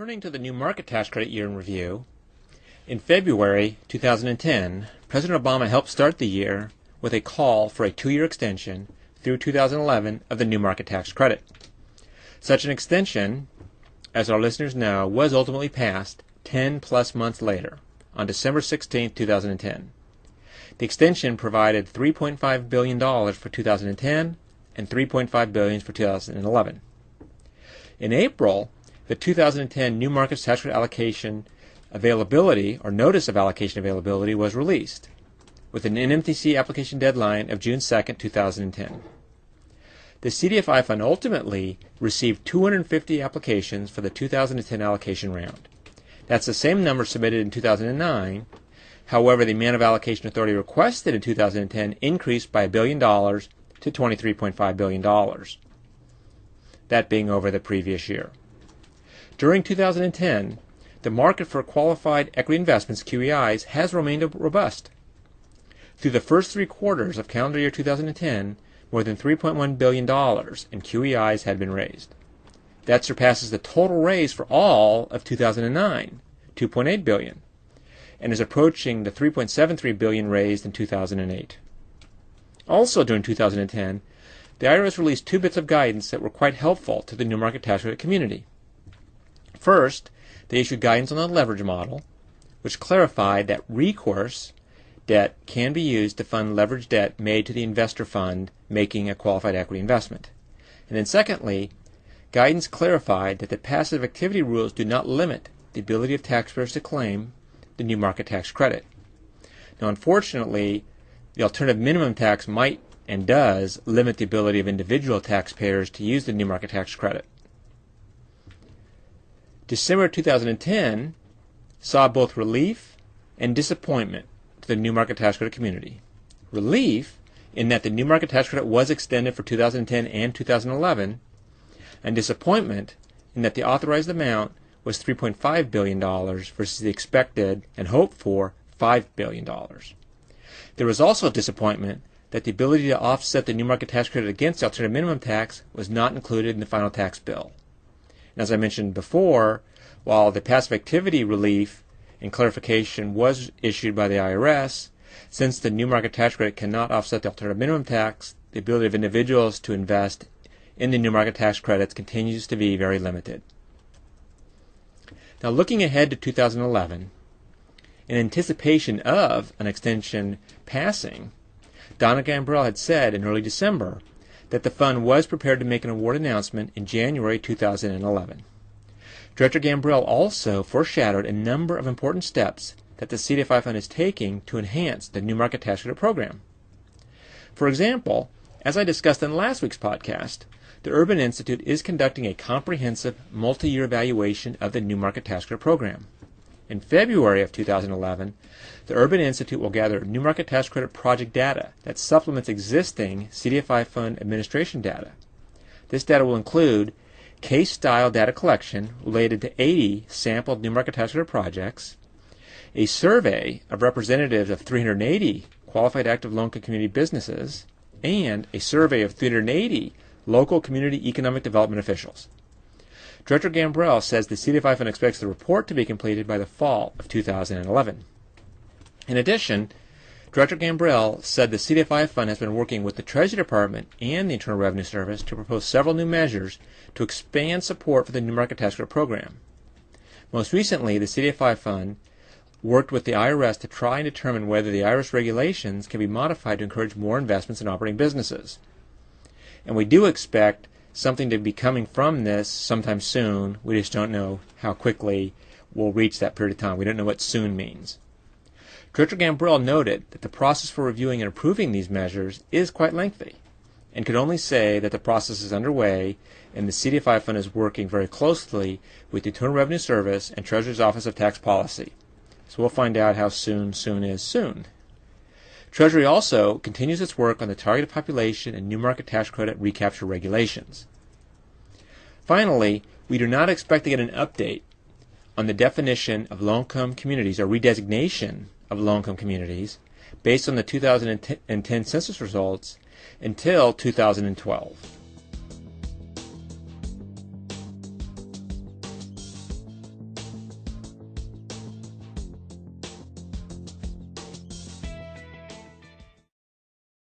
Turning to the new market tax credit year in review, in February 2010, President Obama helped start the year with a call for a 2-year extension through 2011 of the new market tax credit. Such an extension, as our listeners know, was ultimately passed 10-plus months later, on December 16, 2010. The extension provided $3.5 billion for 2010 and $3.5 billion for 2011. In April, the 2010 new market tax credit allocation availability, or notice of allocation availability, was released, with an NMTC application deadline of June 2, 2010. The CDFI fund ultimately received 250 applications for the 2010 allocation round. That's the same number submitted in 2009. However, the amount of allocation authority requested in 2010 increased by $1 billion to $23.5 billion, that being over the previous year. During 2010, the market for qualified equity investments, QEIs, has remained robust. Through the first 3 quarters of calendar year 2010, more than $3.1 billion in QEIs had been raised. That surpasses the total raise for all of 2009, $2.8 billion, and is approaching the $3.73 billion raised in 2008. Also during 2010, the IRS released 2 bits of guidance that were quite helpful to the new market tax credit community. First, they issued guidance on the leverage model, which clarified that recourse debt can be used to fund leverage debt made to the investor fund making a qualified equity investment. And then secondly, guidance clarified that the passive activity rules do not limit the ability of taxpayers to claim the new market tax credit. Now, unfortunately, the alternative minimum tax might and does limit the ability of individual taxpayers to use the new market tax credit. December 2010 saw both relief and disappointment to the new market tax credit community. Relief in that the new market tax credit was extended for 2010 and 2011, and disappointment in that the authorized amount was $3.5 billion versus the expected and hoped for $5 billion. There was also disappointment that the ability to offset the new market tax credit against the alternative minimum tax was not included in the final tax bill. And as I mentioned before, while the passive activity relief and clarification was issued by the IRS, since the new market tax credit cannot offset the alternative minimum tax, the ability of individuals to invest in the new market tax credits continues to be very limited. Now, looking ahead to 2011, in anticipation of an extension passing, Donna Gambrell had said in early December that the fund was prepared to make an award announcement in January 2011. Director Gambrell also foreshadowed a number of important steps that the CDFI fund is taking to enhance the new market tax credit program. For example, as I discussed in last week's podcast, the Urban Institute is conducting a comprehensive multi-year evaluation of the new market tax credit program. In February of 2011, the Urban Institute will gather new market tax credit project data that supplements existing CDFI fund administration data. This data will include case-style data collection related to 80 sampled new market tax credit projects, a survey of representatives of 380 qualified active low-income community businesses, and a survey of 380 local community economic development officials. Director Gambrell says the CDFI fund expects the report to be completed by the fall of 2011. In addition, Director Gambrell said the CDFI fund has been working with the Treasury Department and the Internal Revenue Service to propose several new measures to expand support for the new market tax credit program. Most recently, the CDFI fund worked with the IRS to try and determine whether the IRS regulations can be modified to encourage more investments in operating businesses. And we do expect something to be coming from this sometime soon. We just don't know how quickly we'll reach that period of time. We don't know what soon means. Director Gambrell noted that the process for reviewing and approving these measures is quite lengthy, and could only say that the process is underway and the CDFI fund is working very closely with the Internal Revenue Service and Treasury's Office of Tax Policy. So we'll find out how soon is soon. Treasury also continues its work on the targeted population and new market tax credit recapture regulations. Finally, we do not expect to get an update on the definition of low-income communities or redesignation of low-income communities based on the 2010 census results until 2012.